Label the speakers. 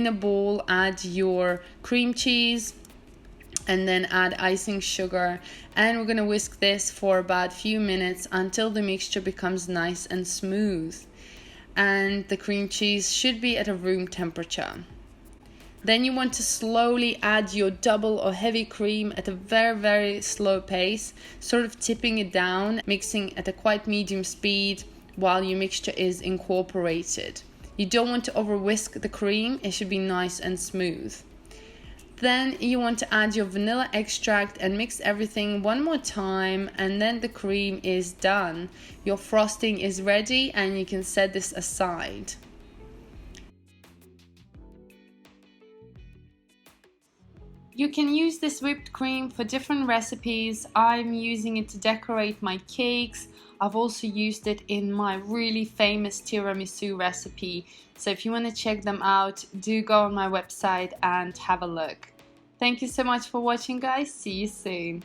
Speaker 1: in a bowl, add your cream cheese and then add icing sugar, and we're going to whisk this for about a few minutes until the mixture becomes nice and smooth, and the cream cheese should be at a room temperature. Then you want to slowly add your double or heavy cream at a very slow pace, sort of tipping it down, mixing at a quite medium speed while your mixture is incorporated. You don't want to over whisk the cream, it should be nice and smooth. Then you want to add your vanilla extract and mix everything one more time, and then the cream is done. Your frosting is ready and you can set this aside. You can use this whipped cream for different recipes. I'm using it to decorate my cakes. I've also used it in my really famous tiramisu recipe. So if you want to check them out, do go on my website and have a look. Thank you so much for watching, guys. See you soon.